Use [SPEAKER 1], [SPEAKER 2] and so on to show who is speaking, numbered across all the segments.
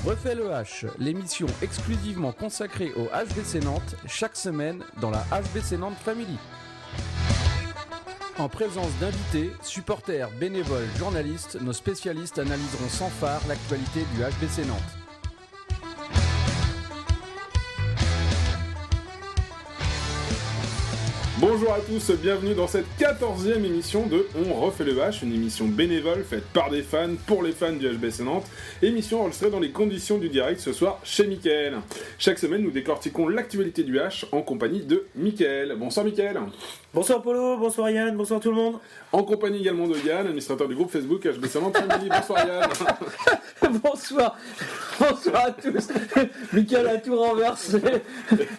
[SPEAKER 1] Refait le H, l'émission exclusivement consacrée au HBC Nantes, chaque semaine dans la HBC Nantes Family. En présence d'invités, supporters, bénévoles, journalistes, nos spécialistes analyseront sans phare l'actualité du HBC Nantes.
[SPEAKER 2] Bonjour à tous, bienvenue dans cette 14e émission de On refait le H, une émission bénévole faite par des fans, pour les fans du HBC Nantes, émission enregistrée dans les conditions du direct ce soir chez Mickaël. Chaque semaine, nous décortiquons l'actualité du H en compagnie de Mickaël. Bonsoir Mickaël.
[SPEAKER 3] Bonsoir Polo, bonsoir Yann, bonsoir tout le monde.
[SPEAKER 2] En compagnie également de Yann, administrateur du groupe Facebook HBC Nantes Family. Bonsoir Yann.
[SPEAKER 3] Bonsoir à tous. Mickaël a tout renversé.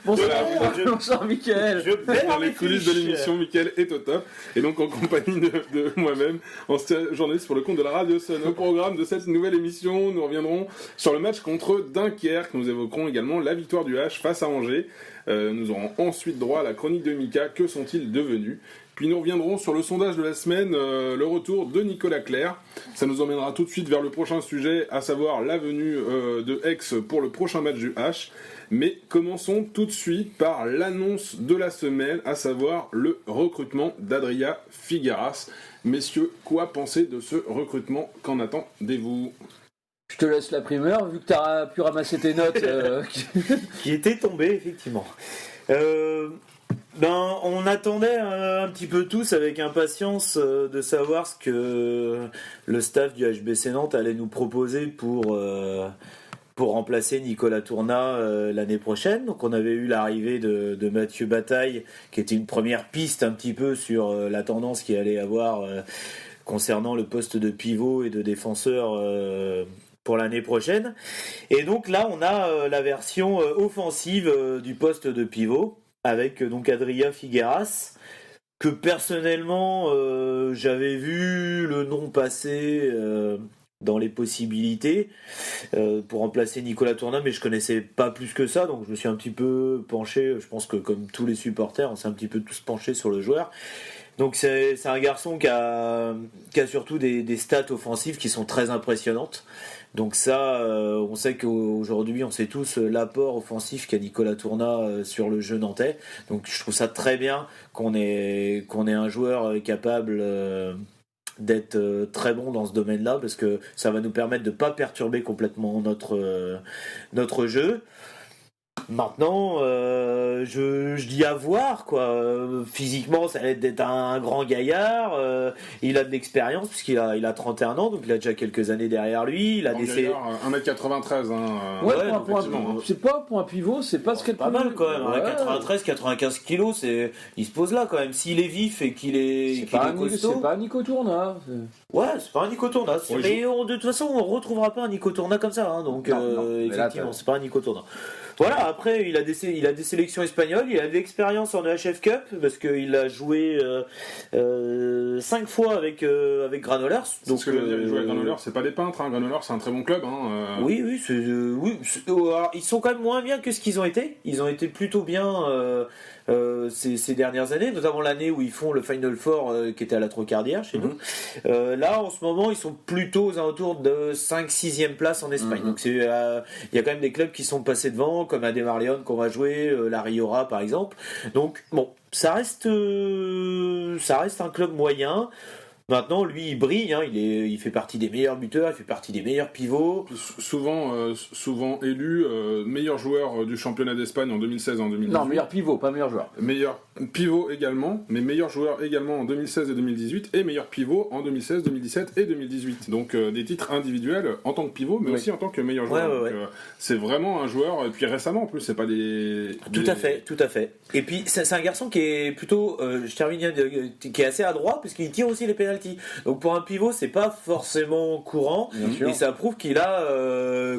[SPEAKER 3] Bonsoir Mickaël.
[SPEAKER 2] Dans les coulisses de l'émission, Mickaël est au top. Et donc en compagnie de moi-même, ancien journaliste pour le compte de la Radio Sun. Au programme de cette nouvelle émission, nous reviendrons sur le match contre Dunkerque. Nous évoquerons également la victoire du H face à Angers. Nous aurons ensuite droit à la chronique de Mika. Que sont-ils devenus ? Puis nous reviendrons sur le sondage de la semaine, le retour de Nicolas Clerc. Ça nous emmènera tout de suite vers le prochain sujet, à savoir la venue de Aix pour le prochain match du H. Mais commençons tout de suite par l'annonce de la semaine, à savoir le recrutement d'Adria Figueras. Messieurs, quoi penser de ce recrutement ? Qu'en attendez-vous ?
[SPEAKER 3] Je te laisse la primeur, vu que tu as pu ramasser tes notes.
[SPEAKER 4] Qui étaient tombées, effectivement. On attendait un petit peu tous avec impatience de savoir ce que le staff du HBC Nantes allait nous proposer pour remplacer Nicolas Tournat l'année prochaine. Donc on avait eu l'arrivée de Mathieu Bataille, qui était une première piste un petit peu sur la tendance qu'il allait avoir concernant le poste de pivot et de défenseur pour l'année prochaine. Et donc là, on a la version offensive du poste de pivot, avec donc Adria Figueras, que personnellement, j'avais vu le nom passer dans les possibilités pour remplacer Nicolas Tournat, mais je connaissais pas plus que ça, donc je me suis un petit peu penché, je pense que comme tous les supporters, on s'est un petit peu tous penchés sur le joueur. Donc c'est un garçon qui a surtout des stats offensives qui sont très impressionnantes. Donc ça, on sait qu'aujourd'hui, on sait tous l'apport offensif qu'a Nicolas Tournat sur le jeu nantais. Donc je trouve ça très bien qu'on ait un joueur capable d'être très bon dans ce domaine-là, parce que ça va nous permettre de ne pas perturber complètement notre jeu. Maintenant, je dis à voir, quoi. Physiquement, ça va être d'être un grand gaillard. Il a de l'expérience puisqu'il a 31 ans, donc il a déjà quelques années derrière lui. Il a des
[SPEAKER 2] 1m93.
[SPEAKER 3] C'est pas pour un pivot, c'est pas ce qu'elle
[SPEAKER 4] pas mal quand même. 93, 95 kilos, il se pose là quand même. S'il est vif et qu'il est costaud.
[SPEAKER 3] C'est pas un Nico Tournat.
[SPEAKER 4] Ouais, c'est pas un Nico Tournat.
[SPEAKER 2] Oui,
[SPEAKER 4] mais de toute façon, on retrouvera pas un Nico Tournat comme ça. Donc effectivement, c'est pas un Nico Tournat. Voilà, après il a des sélections espagnoles, il a de l'expérience en EHF Cup parce qu'il a joué 5 fois avec Granollers.
[SPEAKER 2] Donc ce que je veux dire, jouer avec Granollers, c'est pas des peintres, hein. Granollers c'est un très bon club.
[SPEAKER 4] Oui, alors, ils sont quand même moins bien que ce qu'ils ont été. Ils ont été plutôt bien ces dernières années, notamment l'année où ils font le Final Four qui était à la Trocardière chez nous. Là, en ce moment, ils sont plutôt aux alentours de 5-6e place en Espagne. Donc il y a quand même des clubs qui sont passés devant, comme Ademar León qu'on va jouer, la Riora par exemple. Donc bon, ça reste un club moyen. Maintenant, lui, il brille, hein. Il fait partie des meilleurs buteurs, il fait partie des meilleurs pivots.
[SPEAKER 2] Souvent élu meilleur joueur du championnat d'Espagne en 2016 et en 2018.
[SPEAKER 3] Non, meilleur pivot, pas meilleur joueur.
[SPEAKER 2] Meilleur pivot également, mais meilleur joueur également en 2016 et 2018, et meilleur pivot en 2016, 2017 et 2018. Donc des titres individuels en tant que pivot, mais aussi en tant que meilleur joueur.
[SPEAKER 4] Ouais.
[SPEAKER 2] C'est vraiment un joueur, et puis récemment en plus, c'est pas des...
[SPEAKER 4] Tout à fait. Et puis c'est un garçon qui est plutôt, qui est assez adroit, parce qu'il tire aussi les pénaltys. Donc pour un pivot, c'est pas forcément courant, et ça prouve qu'il a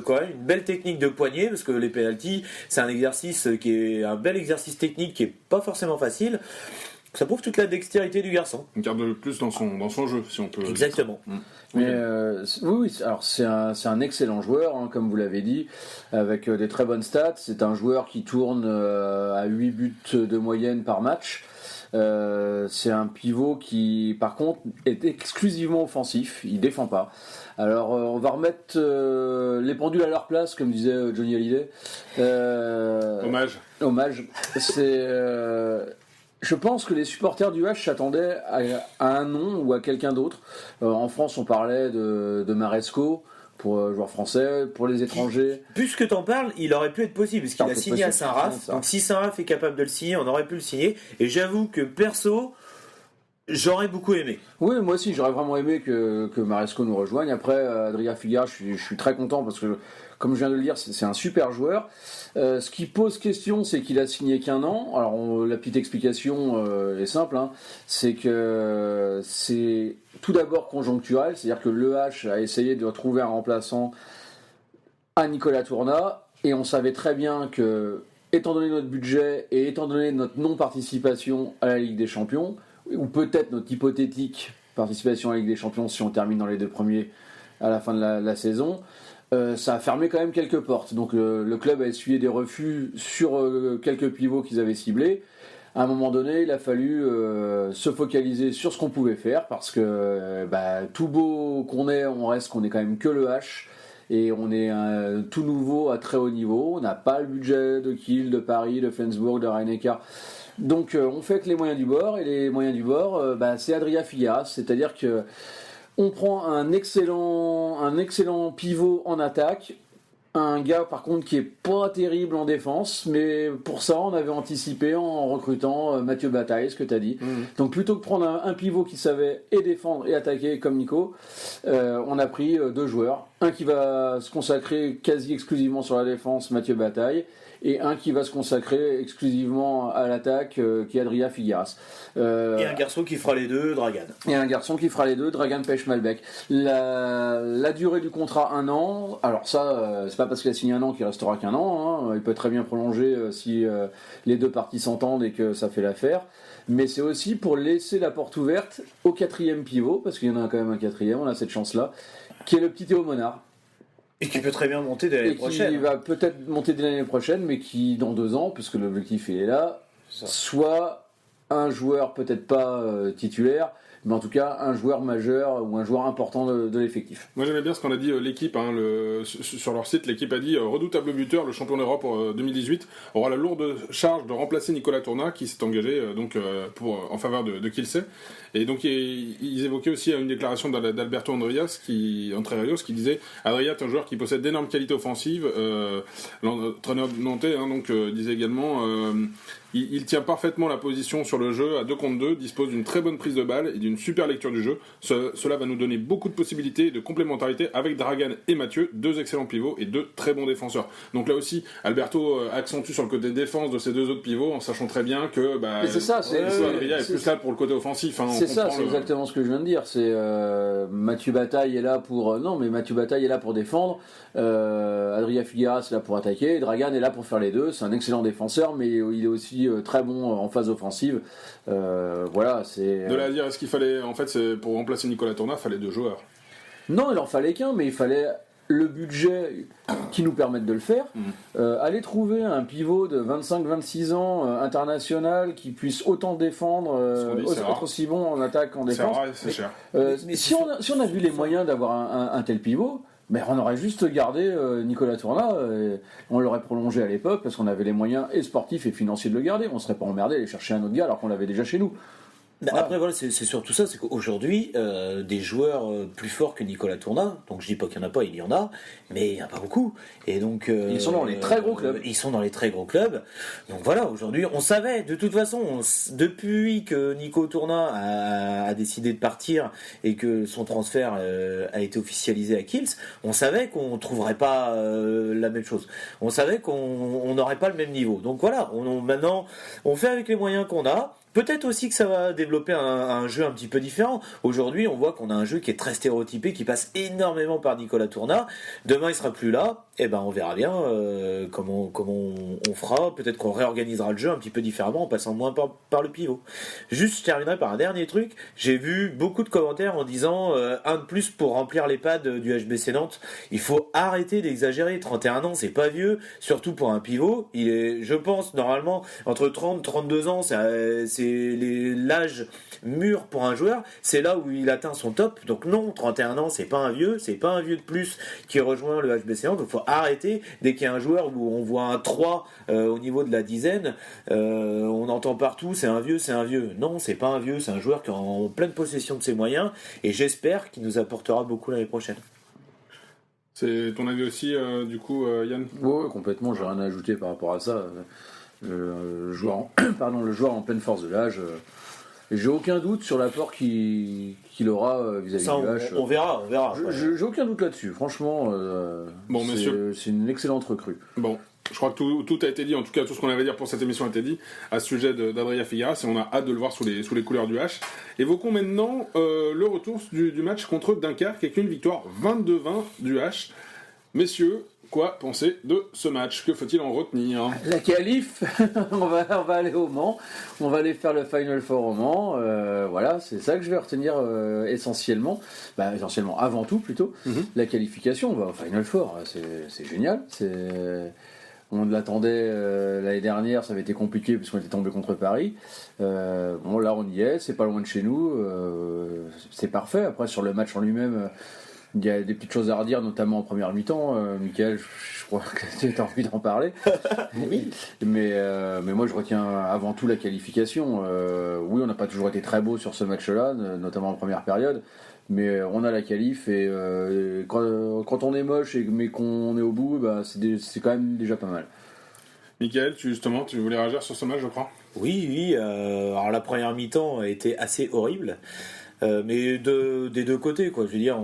[SPEAKER 4] quand même une belle technique de poignet, parce que les pénaltys, c'est un exercice qui est un bel exercice technique qui est pas forcément facile. Ça prouve toute la dextérité du garçon.
[SPEAKER 2] Une carte de plus dans son jeu, si on peut.
[SPEAKER 4] Exactement.
[SPEAKER 3] Mais oui, alors c'est un excellent joueur, hein, comme vous l'avez dit, avec des très bonnes stats. C'est un joueur qui tourne à 8 buts de moyenne par match. C'est un pivot qui, par contre, est exclusivement offensif. Il défend pas. Alors, on va remettre les pendules à leur place, comme disait Johnny Hallyday. Hommage. C'est... je pense que les supporters du H s'attendaient à un nom ou à quelqu'un d'autre. En France, on parlait de Maresco pour joueur français, pour les étrangers.
[SPEAKER 4] Puisque t'en parles, il aurait pu être possible, parce qu'il a signé à Saint-Raph. Donc si Saint-Raph est capable de le signer, on aurait pu le signer. Et j'avoue que perso, j'aurais beaucoup aimé.
[SPEAKER 3] Oui, moi aussi, j'aurais vraiment aimé que Maresco nous rejoigne. Après, Adrien Figueras, je suis très content parce que, comme je viens de le dire, c'est un super joueur. Ce qui pose question, c'est qu'il a signé qu'un an. Alors, la petite explication est simple, hein. C'est que c'est tout d'abord conjoncturel, c'est-à-dire que le H a essayé de trouver un remplaçant à Nicolas Tourna, et on savait très bien que, étant donné notre budget et étant donné notre non-participation à la Ligue des Champions, ou peut-être notre hypothétique participation à la Ligue des Champions si on termine dans les 2 premiers à la fin de la saison, ça a fermé quand même quelques portes. Donc le club a essuyé des refus sur quelques pivots qu'ils avaient ciblés. À un moment donné, il a fallu se focaliser sur ce qu'on pouvait faire parce que tout beau qu'on est, on reste qu'on est quand même que le H. Et on est tout nouveau à très haut niveau. On n'a pas le budget de Kiel, de Paris, de Flensburg, de Rhein-Neckar. Donc on fait que les moyens du bord, et les moyens du bord, c'est Adrien Figueras, c'est-à-dire que on prend un excellent pivot en attaque, un gars par contre qui est pas terrible en défense, mais pour ça on avait anticipé en recrutant Mathieu Bataille, ce que tu as dit. Donc plutôt que de prendre un pivot qui savait et défendre et attaquer comme Nico, on a pris 2 joueurs, un qui va se consacrer quasi exclusivement sur la défense, Mathieu Bataille, et un qui va se consacrer exclusivement à l'attaque, qui est Adrien Figueras.
[SPEAKER 4] Et un garçon qui fera les deux, Dragan
[SPEAKER 3] Pech-Malbec. La durée du contrat, 1 an. Alors ça, c'est pas parce qu'il a signé 1 an qu'il restera qu'1 an, hein. Il peut très bien prolonger si les 2 parties s'entendent et que ça fait l'affaire. Mais c'est aussi pour laisser la porte ouverte au 4e pivot, parce qu'il y en a quand même un 4e, on a cette chance-là, qui est le petit Théo Monard.
[SPEAKER 4] Et qui peut très bien monter dès l'année prochaine.
[SPEAKER 3] Qui va peut-être monter dès l'année prochaine, mais qui, dans 2 ans, puisque l'objectif il est là, soit un joueur peut-être pas titulaire, mais en tout cas un joueur majeur ou un joueur important de l'effectif.
[SPEAKER 2] Moi j'aimais bien ce qu'on a dit l'équipe, hein, sur leur site, l'équipe a dit redoutable buteur, le champion d'Europe pour 2018 aura la lourde charge de remplacer Nicolas Tourna qui s'est engagé en faveur de Kielce. Et donc ils évoquaient aussi une déclaration d'Alberto Andreas qui disait Adrien est un joueur qui possède d'énormes qualités offensives. L'entraîneur nantais disait également il tient parfaitement la position sur le jeu à 2 contre 2, dispose d'une très bonne prise de balle et d'une super lecture du jeu. Cela va nous donner beaucoup de possibilités et de complémentarité avec Dragan et Mathieu, 2 excellents pivots et 2 très bons défenseurs. Donc là aussi, Alberto accentue sur le côté défense de ces 2 autres pivots en sachant très bien que
[SPEAKER 3] c'est ça,
[SPEAKER 2] Adrien est plus là pour le côté offensif. Hein,
[SPEAKER 3] c'est ça, c'est exactement ce que je viens de dire. C'est Mathieu Bataille est là pour Mathieu Bataille est là pour défendre. Adrien Figueras est là pour attaquer. Et Dragan est là pour faire les 2. C'est un excellent défenseur, mais il est aussi très bon en phase offensive. Voilà, c'est.
[SPEAKER 2] De là à dire, est-ce qu'il fallait, en fait, pour remplacer Nicolas Tourna, il fallait 2 joueurs.
[SPEAKER 3] Non, il en fallait qu'un, mais il fallait le budget qui nous permette de le faire. Aller trouver un pivot de 25-26 ans international qui puisse autant défendre, être aussi bon en attaque qu'en défense.
[SPEAKER 2] C'est rare, c'est cher.
[SPEAKER 3] Si on a vu les moyens d'avoir un tel pivot, mais on aurait juste gardé Nicolas Tourna, on l'aurait prolongé à l'époque parce qu'on avait les moyens et sportifs et financiers de le garder. On serait pas emmerdé à aller chercher un autre gars alors qu'on l'avait déjà chez nous.
[SPEAKER 4] Voilà. Après voilà, c'est surtout ça, c'est qu'aujourd'hui des joueurs plus forts que Nicolas Tourna, donc je dis pas qu'il y en a pas, il y en a, mais il y en a pas beaucoup, et donc
[SPEAKER 3] ils sont dans les très gros clubs.
[SPEAKER 4] Donc voilà, aujourd'hui on savait de toute façon depuis que Nico Tourna a décidé de partir et que son transfert a été officialisé à Kiels, on savait qu'on trouverait pas la même chose, on savait qu'on n'aurait pas le même niveau. Donc voilà, maintenant on fait avec les moyens qu'on a. Peut-être aussi que ça va développer un jeu un petit peu différent. Aujourd'hui, on voit qu'on a un jeu qui est très stéréotypé, qui passe énormément par Nicolas Tourna. Demain, il sera plus là. Et on verra bien comment on fera. Peut-être qu'on réorganisera le jeu un petit peu différemment en passant moins par le pivot. Juste, je terminerai par un dernier truc. J'ai vu beaucoup de commentaires en disant un de plus pour remplir les pads du HBC Nantes. Il faut arrêter d'exagérer. 31 ans, c'est pas vieux, surtout pour un pivot. Il est, je pense, normalement, entre 30 et 32 ans, c'est l'âge mûr pour un joueur, c'est là où il atteint son top. Donc non, 31 ans, c'est pas un vieux de plus qui rejoint le HBC Nantes. Donc il faut arrêter dès qu'il y a un joueur où on voit un 3 au niveau de la dizaine, on entend partout c'est un vieux. Non, c'est pas un vieux, c'est un joueur qui est en pleine possession de ses moyens et j'espère qu'il nous apportera beaucoup l'année prochaine.
[SPEAKER 2] C'est ton avis aussi, du coup, Yann?
[SPEAKER 3] Oui, complètement, j'ai rien à ajouter par rapport à ça. Le joueur en pleine force de l'âge. Et j'ai aucun doute sur l'apport qu'il aura vis-à-vis
[SPEAKER 4] ça,
[SPEAKER 3] du H.
[SPEAKER 4] On verra.
[SPEAKER 3] J'ai aucun doute là-dessus. Franchement,
[SPEAKER 2] Bon, messieurs.
[SPEAKER 3] C'est une excellente recrue.
[SPEAKER 2] Bon, je crois que tout a été dit, en tout cas tout ce qu'on avait à dire pour cette émission a été dit à ce sujet d'Adrien Figueras et on a hâte de le voir sous les couleurs du H. Évoquons maintenant le retour du match contre Dunkerque avec une victoire 22-20 du H. Messieurs, quoi penser de ce match? Que faut-il en retenir?
[SPEAKER 3] La qualif, on va aller au Mans, on va aller faire le Final Four au Mans, voilà, c'est ça que je vais retenir essentiellement, avant tout plutôt, la qualification, on va au Final Four, c'est génial, on l'attendait l'année dernière, ça avait été compliqué puisqu'on était tombé contre Paris, bon là on y est, c'est pas loin de chez nous, c'est parfait. Après sur le match en lui-même, il y a des petites choses à redire, notamment en première mi-temps. Mickaël, je crois que tu as envie d'en parler.
[SPEAKER 4] Oui.
[SPEAKER 3] Mais moi, je retiens avant tout la qualification. Oui, on n'a pas toujours été très beau sur ce match-là, notamment en première période. Mais on a la qualif et quand on est moche mais qu'on est au bout, c'est quand même déjà pas mal.
[SPEAKER 2] Mickaël, tu voulais réagir sur ce match, je crois?
[SPEAKER 4] Oui. Alors la première mi-temps a été assez horrible. Mais des deux côtés, quoi. Je veux dire,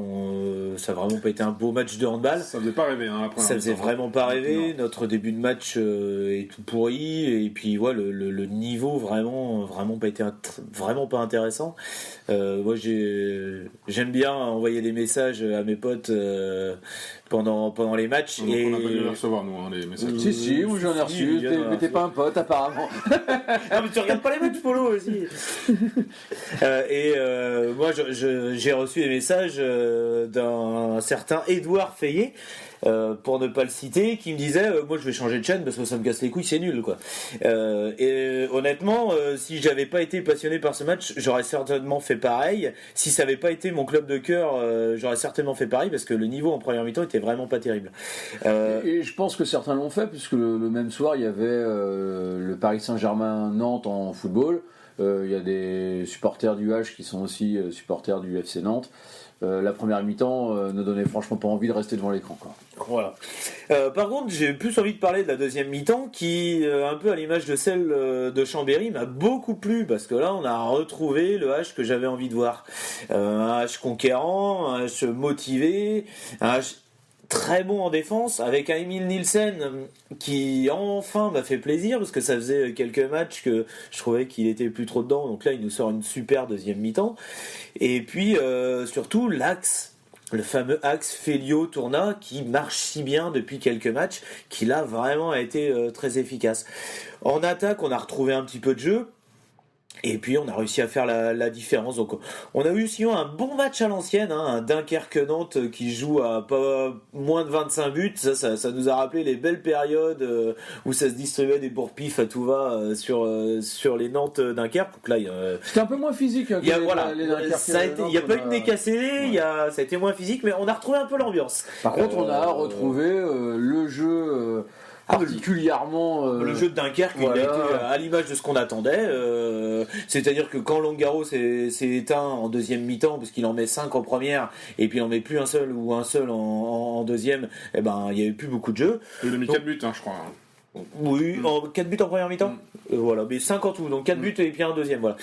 [SPEAKER 4] ça n'a vraiment pas été un beau match de handball.
[SPEAKER 2] Ça faisait pas rêver, hein, la première.
[SPEAKER 4] Ça faisait vraiment pas rêver. Non. Notre début de match est tout pourri et puis le niveau vraiment pas été vraiment pas intéressant. Moi, j'aime bien envoyer des messages à mes potes pendant les matchs.
[SPEAKER 2] Donc on n'a pas dû les recevoir, nous, hein, les messages.
[SPEAKER 3] Si, oui, j'en ai reçu. Mais t'es pas un pote, apparemment.
[SPEAKER 4] Non, mais tu regardes pas les matchs, Polo, aussi. Moi, j'ai reçu des messages d'un certain Édouard Feillet, pour ne pas le citer, qui me disait moi je vais changer de chaîne parce que ça me casse les couilles, c'est nul, quoi. Et honnêtement, si j'avais pas été passionné par ce match, j'aurais certainement fait pareil. Si ça avait pas été mon club de cœur, j'aurais certainement fait pareil parce que le niveau en première mi-temps était vraiment pas terrible.
[SPEAKER 3] Et je pense que certains l'ont fait puisque le même soir il y avait le Paris Saint-Germain-Nantes en football. Il y a des supporters du H qui sont aussi supporters du FC Nantes. La première mi-temps ne donnait franchement pas envie de rester devant l'écran, quoi.
[SPEAKER 4] Voilà. Par contre, j'ai plus envie de parler de la deuxième mi-temps qui, un peu à l'image de celle de Chambéry, m'a beaucoup plu parce que là, on a retrouvé le H que j'avais envie de voir. Un H conquérant, un H motivé, un H très bon en défense, avec un Emil Nielsen qui enfin m'a fait plaisir parce que ça faisait quelques matchs que je trouvais qu'il était plus trop dedans, donc là il nous sort une super deuxième mi-temps. Et puis surtout l'axe, le fameux axe Félio-Tourna qui marche si bien depuis quelques matchs, qui là vraiment a été très efficace. En attaque, on a retrouvé un petit peu de jeu. Et puis on a réussi à faire la différence. Donc on a eu sinon un bon match à l'ancienne, hein, un Dunkerque-Nantes qui joue à pas moins de 25 buts. Ça nous a rappelé les belles périodes où ça se distribuait des bourre-pif à tout va sur les Nantes-Dunkerque. Donc là,
[SPEAKER 3] c'était un peu moins physique. Hein,
[SPEAKER 4] il n'y a pas eu de nez cassé, ça a été moins physique, mais on a retrouvé un peu l'ambiance.
[SPEAKER 3] Par contre, on a retrouvé le jeu... particulièrement
[SPEAKER 4] le jeu de Dunkerque, voilà. Il a été à l'image de ce qu'on attendait, c'est-à-dire que quand Longaro s'est éteint en deuxième mi-temps parce qu'il en met 5 en première et puis il en met plus un seul en deuxième, et ben il y avait plus beaucoup de jeu.
[SPEAKER 2] Il a mis 4 buts, hein, je crois.
[SPEAKER 4] Oui, 4 buts en première mi-temps. Voilà, mais 5 en tout, donc 4 buts et puis un deuxième, voilà.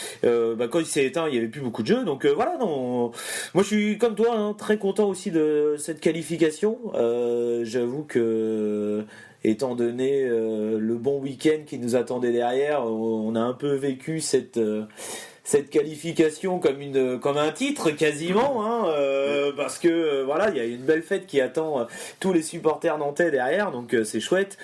[SPEAKER 4] Quand il s'est éteint, il n'y avait plus beaucoup de jeu, donc voilà, non. Moi je suis comme toi, hein, très content aussi de cette qualification. J'avoue que étant donné le bon week-end qui nous attendait derrière, on a un peu vécu cette qualification comme un titre quasiment, hein, parce que voilà, il y a une belle fête qui attend tous les supporters nantais derrière, donc c'est chouette.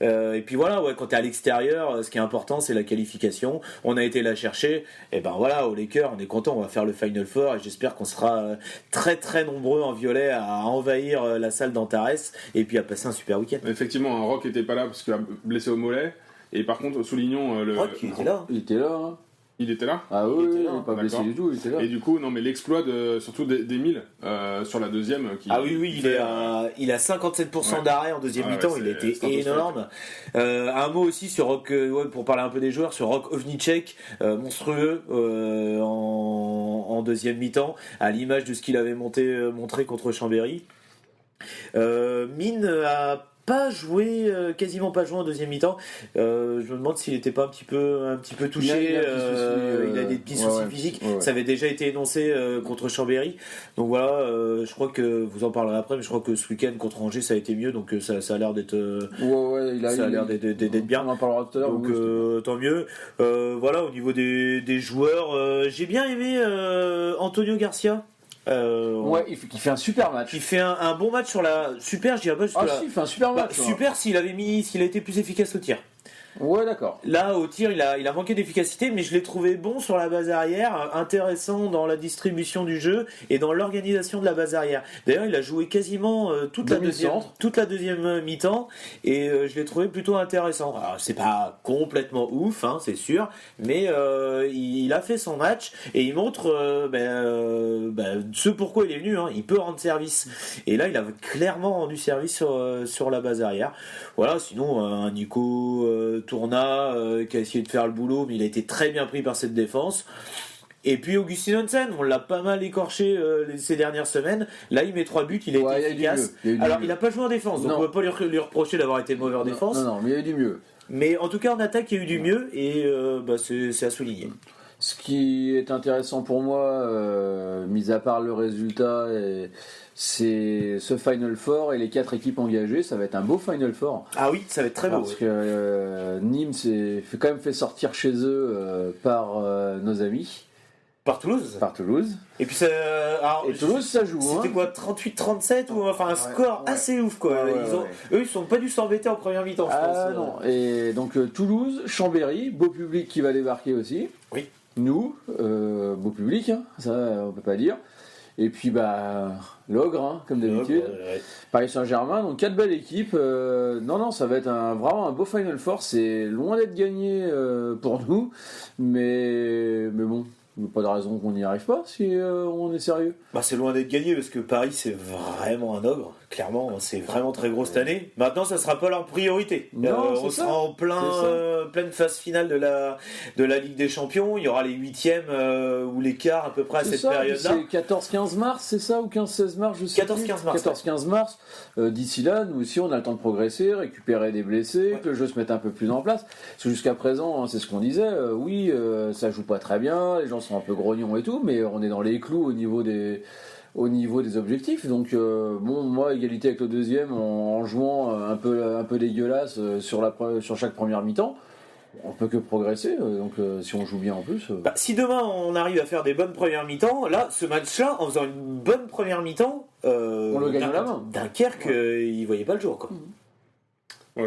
[SPEAKER 4] Et puis voilà, ouais, quand t'es à l'extérieur, ce qui est important, c'est la qualification. On a été la chercher, et ben voilà, au Lakers, on est content, on va faire le Final Four, et j'espère qu'on sera très très nombreux en violet à envahir la salle d'Antares, et puis à passer un super week-end.
[SPEAKER 2] Effectivement, un Rock était pas là parce qu'il a blessé au mollet, et par contre, soulignons le.
[SPEAKER 4] Rock, il était là.
[SPEAKER 3] Il était là, hein.
[SPEAKER 2] Il était là.
[SPEAKER 3] Ah oui, il
[SPEAKER 4] était là,
[SPEAKER 3] n'est pas blessé du tout, il était là.
[SPEAKER 2] Et du coup, non, mais l'exploit surtout d'Emile sur la deuxième.
[SPEAKER 4] Ah oui, il a 57% d'arrêt en deuxième mi-temps, il a été énorme. Un mot aussi sur Rock, pour parler un peu des joueurs, sur Rock Ovnicek, monstrueux en deuxième mi-temps, à l'image de ce qu'il avait montré contre Chambéry. Mine a quasiment pas joué en deuxième mi-temps. Je me demande s'il n'était pas un petit peu touché. Il a des petits soucis physiques. Ouais. Ça avait déjà été énoncé contre Chambéry. Donc voilà, je crois que vous en parlerez après, mais je crois que ce week-end contre Angers ça a été mieux. Donc ça a l'air d'être. Ça a l'air d'être bien.
[SPEAKER 3] On en parlera tout à l'heure.
[SPEAKER 4] Donc tant mieux. Voilà, au niveau des joueurs, j'ai bien aimé Antonio Garcia.
[SPEAKER 3] Il fait un super match.
[SPEAKER 4] Il fait un bon match sur la super, je dirais pas.
[SPEAKER 3] Il fait un super match.
[SPEAKER 4] Super s'il a été plus efficace au tir.
[SPEAKER 3] Ouais, d'accord.
[SPEAKER 4] Là, au tir, il a manqué d'efficacité, mais je l'ai trouvé bon sur la base arrière, intéressant dans la distribution du jeu et dans l'organisation de la base arrière. D'ailleurs, il a joué quasiment toute la deuxième mi-temps et je l'ai trouvé plutôt intéressant. Alors, c'est pas complètement ouf, c'est sûr, mais il a fait son match et il montre ce pourquoi il est venu. Il peut rendre service. Et là, il a clairement rendu service sur la base arrière. Voilà, sinon, un Nico Tourna qui a essayé de faire le boulot, mais il a été très bien pris par cette défense. Et puis Augustin Hansen, on l'a pas mal écorché ces dernières semaines. Là, il met 3 buts, il a été efficace. Alors, il n'a pas joué en défense, donc on ne peut pas lui reprocher d'avoir été mauvais en défense.
[SPEAKER 3] Non, mais il y a eu du mieux.
[SPEAKER 4] Mais en tout cas, en attaque, il y a eu du mieux et c'est à souligner.
[SPEAKER 3] Ce qui est intéressant pour moi, mis à part le résultat, c'est ce Final Four et les 4 équipes engagées. Ça va être un beau Final Four.
[SPEAKER 4] Ah oui, ça va être très beau.
[SPEAKER 3] Parce que Nîmes s'est quand même fait sortir chez eux par nos amis.
[SPEAKER 4] Par Toulouse. Et puis
[SPEAKER 3] Toulouse, ça joue.
[SPEAKER 4] C'était quoi, 38-37 ou un score assez ouf quoi. Eux, ils sont pas dû s'embêter en première mi-temps. Je pense.
[SPEAKER 3] Non. Et donc Toulouse, Chambéry, beau public qui va débarquer aussi.
[SPEAKER 4] Oui.
[SPEAKER 3] Nous, beau public, ça on peut pas dire. Et puis l'Ogre, comme d'habitude. Paris Saint-Germain, donc 4 belles équipes. Ça va être vraiment un beau Final Four. C'est loin d'être gagné pour nous, mais bon. Il n'y a pas de raison qu'on n'y arrive pas si on est sérieux.
[SPEAKER 4] C'est loin d'être gagné parce que Paris c'est vraiment un ogre. Clairement, c'est vraiment très gros cette année. Maintenant, ça sera pas leur priorité. On sera en pleine phase finale de la Ligue des Champions. Il y aura les 8e ou les quarts à peu près à cette période-là.
[SPEAKER 3] C'est 14-15 mars, c'est ça, ou 15-16 mars, je sais
[SPEAKER 4] 14-15 mars.
[SPEAKER 3] 14-15 mars. D'ici là, nous aussi, on a le temps de progresser, récupérer des blessés, que le jeu se mette un peu plus en place. Parce que jusqu'à présent, c'est ce qu'on disait. Ça joue pas très bien, les gens sont un peu grognons et tout, mais on est dans les clous au niveau des objectifs. Donc moi, égalité avec le deuxième en jouant un peu dégueulasse sur chaque première mi-temps, on peut que progresser. Donc si on joue bien en plus.
[SPEAKER 4] Si demain on arrive à faire des bonnes premières mi-temps, là, ce match-là, en faisant une bonne première mi-temps,
[SPEAKER 3] on le gagne à la main.
[SPEAKER 4] Dunkerque, il voyait pas le jour, quoi.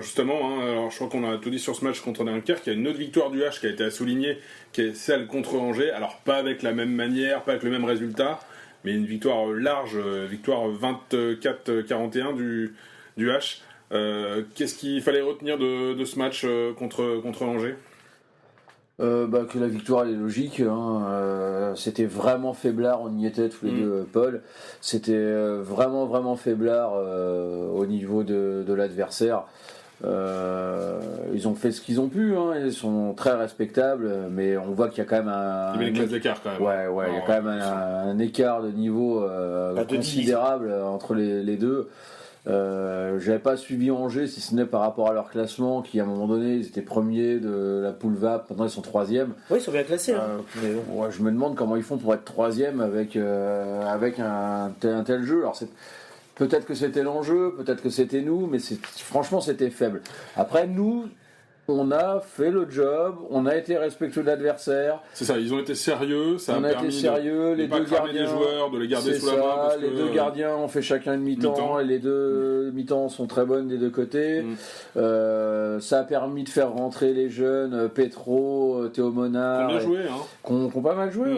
[SPEAKER 2] Justement, alors je crois qu'on a tout dit sur ce match contre Dunkerque. Il y a une autre victoire du H qui a été à souligner, qui est celle contre Angers. Alors pas avec la même manière, pas avec le même résultat, mais une victoire large, victoire 24-41 du H. Qu'est-ce qu'il fallait retenir de ce match contre Angers ?
[SPEAKER 3] Que la victoire elle est logique. C'était vraiment faiblard, on y était tous les deux, Paul. C'était vraiment faiblard au niveau de l'adversaire. Ils ont fait ce qu'ils ont pu, ils sont très respectables, mais on voit qu'il y a quand même
[SPEAKER 2] une classe d'écart quand même.
[SPEAKER 3] Il y a quand même un écart de niveau considérable entre les deux. J'avais pas suivi Angers si ce n'est par rapport à leur classement qui à un moment donné ils étaient premiers de la poule VAP, maintenant ils sont 3e.
[SPEAKER 4] Oui, ils sont bien classés.
[SPEAKER 3] Je me demande comment ils font pour être 3e avec un tel jeu. Alors peut-être que c'était l'enjeu, peut-être que c'était nous, mais franchement c'était faible. Après nous, on a fait le job, on a été respectueux de l'adversaire.
[SPEAKER 2] C'est ça, ils ont été sérieux, ça
[SPEAKER 3] on
[SPEAKER 2] a permis
[SPEAKER 3] été sérieux,
[SPEAKER 2] de
[SPEAKER 3] les
[SPEAKER 2] pas
[SPEAKER 3] deux
[SPEAKER 2] cramer
[SPEAKER 3] gardiens,
[SPEAKER 2] les joueurs, de les garder sous la main. Parce
[SPEAKER 3] les deux gardiens ont fait chacun une mi-temps. Et les deux mi-temps sont très bonnes des deux côtés. Ça a permis de faire rentrer les jeunes, Petro, Théo Monard,
[SPEAKER 2] qui ont bien joué,
[SPEAKER 3] qui ont pas mal joué,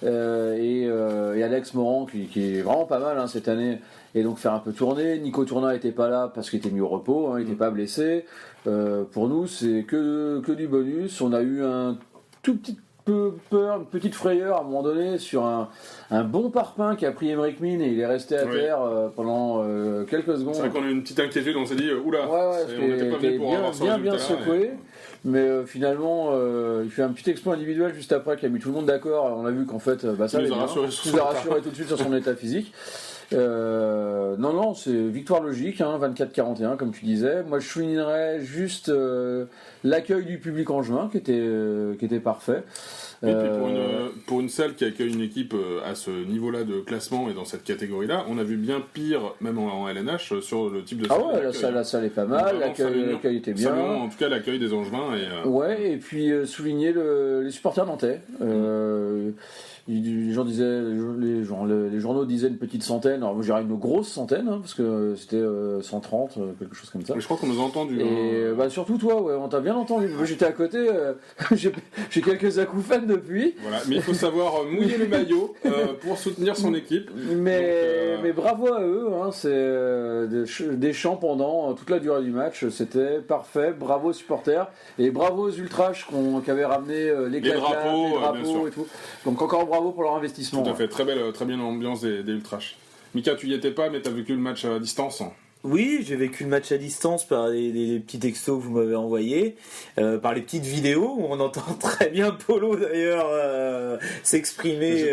[SPEAKER 3] et Alex Morand qui est vraiment pas mal cette année. Et donc faire un peu tourner. Nico Tourna n'était pas là parce qu'il était mis au repos, il n'était pas blessé. Pour nous, c'est que du bonus. On a eu un tout petit peu peur, une petite frayeur à un moment donné sur un bon parpaing qui a pris Emmerich Mine et il est resté à terre pendant quelques secondes.
[SPEAKER 2] C'est vrai qu'on a eu une petite inquiétude, on s'est dit oula, on n'était pas venu pour avoir ce
[SPEAKER 3] bien
[SPEAKER 2] résultat-là,
[SPEAKER 3] secoué. Mais finalement, il fait un petit exploit individuel juste après qui a mis tout le monde d'accord. On a vu qu'en fait, ça
[SPEAKER 2] nous
[SPEAKER 3] allait
[SPEAKER 2] a rassuré
[SPEAKER 3] tout de suite sur son état physique. Non, c'est victoire logique, 24-41 comme tu disais. Moi, je soulignerais juste l'accueil du public angevin qui était parfait.
[SPEAKER 2] Et puis pour une salle qui accueille une équipe à ce niveau-là de classement et dans cette catégorie-là, on a vu bien pire, même en LNH, sur le type de salle.
[SPEAKER 3] Ah ouais, la salle est pas mal, l'accueil était bien.
[SPEAKER 2] Saluons en tout cas l'accueil des Angevins.
[SPEAKER 3] Ouais, et puis souligner les supporters nantais. Les journaux disaient une petite centaine, alors moi je dirais une grosse centaine, parce que c'était 130, quelque chose comme ça.
[SPEAKER 2] Mais je crois qu'on nous a entendu.
[SPEAKER 3] Et surtout toi, on t'a bien entendu. Moi j'étais à côté, j'ai quelques acouphènes depuis.
[SPEAKER 2] Voilà, mais il faut savoir mouiller le maillot pour soutenir son équipe.
[SPEAKER 3] Mais bravo à eux, c'est des chants pendant toute la durée du match, c'était parfait. Bravo aux supporters et bravo aux ultras qui avaient ramené les drapeaux et tout. Donc encore bravo pour leur investissement.
[SPEAKER 2] Tout à fait, très bien l'ambiance des Ultras. Mika, tu y étais pas, mais tu as vécu le match à distance.
[SPEAKER 4] Oui, j'ai vécu le match à distance par les petits textos que vous m'avez envoyés, par les petites vidéos où on entend très bien Polo d'ailleurs s'exprimer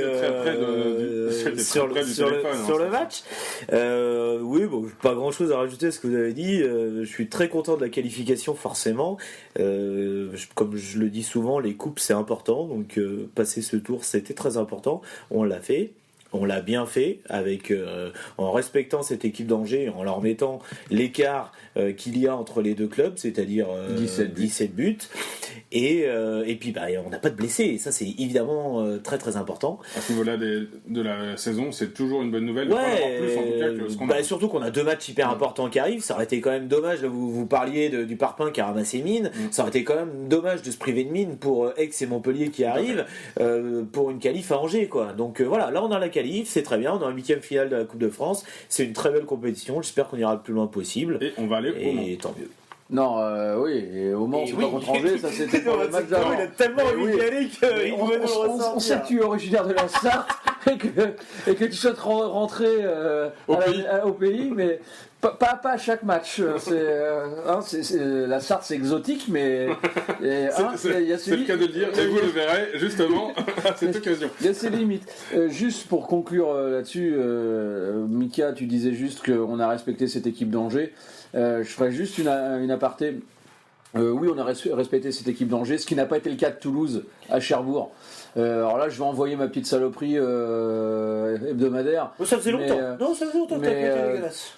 [SPEAKER 4] sur le match. Oui, bon, pas grand chose à rajouter à ce que vous avez dit. Je suis très content de la qualification forcément. Comme je le dis souvent, les coupes c'est important, donc passer ce tour c'était très important. On l'a fait. On l'a bien fait en respectant cette équipe d'Angers, en leur mettant l'écart qu'il y a entre les deux clubs, c'est-à-dire 17 buts. Et puis on n'a pas de blessés, et ça c'est évidemment très très important.
[SPEAKER 2] À ce niveau-là de la saison, c'est toujours une bonne nouvelle. Ouais, plus, en tout cas, que ce qu'on a.
[SPEAKER 4] Surtout qu'on a deux matchs hyper importants qui arrivent. Ça aurait été quand même dommage, là, vous parliez du Parpaing qui a ramassé Mine, ça aurait été quand même dommage de se priver de Mine pour Aix et Montpellier qui arrivent pour une qualif à Angers, quoi. Donc voilà, là on a la qualif, c'est très bien, on est en 8e finale de la Coupe de France, c'est une très belle compétition, j'espère qu'on ira le plus loin possible.
[SPEAKER 2] Et on va aller au Mans.
[SPEAKER 4] Et tant mieux.
[SPEAKER 3] Non, oui, et au Mans, c'est pas contre Angers, ça c'était pour le match d'avant.
[SPEAKER 4] Il a tellement envie d'y aller qu'il veut nous ressentir.
[SPEAKER 3] On sait que tu es originaire de la Sarthe et que tu souhaites rentrer au pays, mais pas à chaque match. La Sarthe c'est exotique, mais
[SPEAKER 2] c'est le cas de le dire, et vous le verrez justement à cette occasion.
[SPEAKER 3] Il y a ses limites. Juste pour conclure là-dessus, Mika, tu disais juste qu'on a respecté cette équipe d'Angers. Je ferai juste une aparté. Oui, on a respecté cette équipe d'Angers, ce qui n'a pas été le cas de Toulouse à Cherbourg. Alors là, je vais envoyer ma petite saloperie hebdomadaire.
[SPEAKER 4] Ça faisait longtemps. Ça faisait longtemps que t'as été dégueulasse.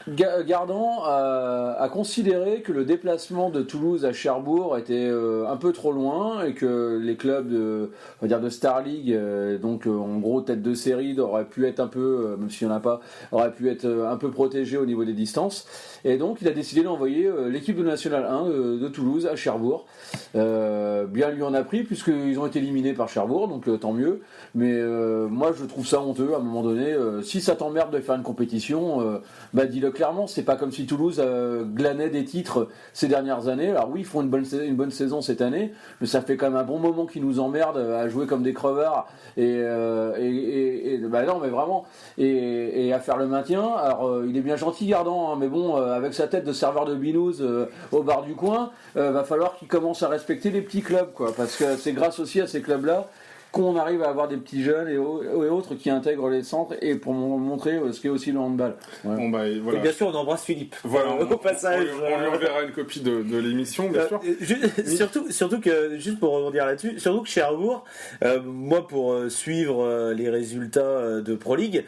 [SPEAKER 3] Gardan a considéré que le déplacement de Toulouse à Cherbourg était un peu trop loin et que les clubs de Star League, donc en gros tête de série, auraient pu être un peu, même s'il n'y en a pas, auraient pu être un peu protégés au niveau des distances. Et donc il a décidé d'envoyer l'équipe de National 1 de Toulouse à Cherbourg. Bien lui en a pris puisqu'ils ont été éliminés par Cherbourg, donc tant mieux. Mais moi je trouve ça honteux à un moment donné. Si ça t'emmerde de faire une compétition, dis-le clairement. C'est pas comme si Toulouse glanait des titres ces dernières années. Alors oui, ils font une bonne saison cette année, mais ça fait quand même un bon moment qu'ils nous emmerdent à jouer comme des crevards et non mais vraiment et à faire le maintien. Alors il est bien gentil Gardan, mais bon, avec sa tête de serveur de binous au bar du coin, va falloir qu'il commence à respecter les petits clubs, quoi, parce que c'est grâce aussi à ces clubs là qu'on arrive à avoir des petits jeunes et autres qui intègrent les centres et pour montrer ce qu'est aussi le handball. Ouais.
[SPEAKER 2] Bon, voilà.
[SPEAKER 4] Et bien sûr, on embrasse Philippe.
[SPEAKER 2] Voilà,
[SPEAKER 4] au passage.
[SPEAKER 2] On lui enverra une copie de l'émission, bien sûr.
[SPEAKER 4] Surtout que, juste pour rebondir là-dessus, surtout que Cherbourg, moi pour suivre les résultats de Pro League,